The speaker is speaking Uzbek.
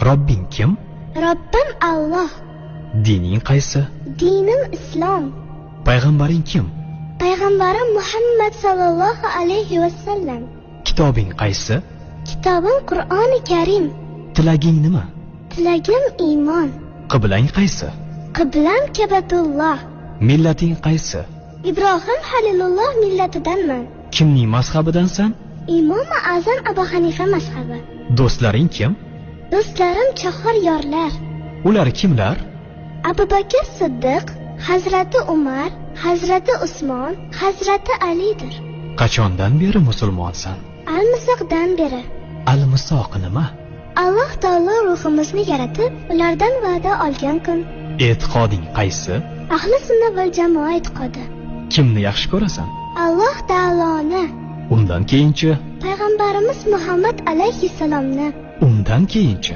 Robbing kim? Robbim Alloh. Dining qaysi? Dinim Islom. Payg'ambaring kim? Payg'ambarim Muhammad sallallohu alayhi vasallam. Kitobing qaysi? Kitobim Qur'oni Karim. Tilaging nima? Tilagim iymon. Qiblang qaysi? Qiblam Kabatulloh. Millating qaysi? Ibrohim Halilulloh millatidanman. Kimning mazhabidansan? Imom Azam Abu Hanifa mazhabi. Do'stlaring kim? Do'stlarim chahor yorlar. Ular kimlar? Abu Bakr Siddiq, Hazrati Umar, Hazrati Usmon, Hazrati Alidir. Qachondan beri musulmonsan? Al-Misoqdan beri. Al-Misoq nima? Alloh taolo ruhimizni yaratib, ulardan va'da olgan kun. E'tiqoding qaysi? Ahli sunna val jamoa e'tiqodi. Kimni yaxshi ko'rasan? Alloh taoloni. Undan keyinchi? Payg'ambarimiz Muhammad alayhissalomni. Undan keyinchi?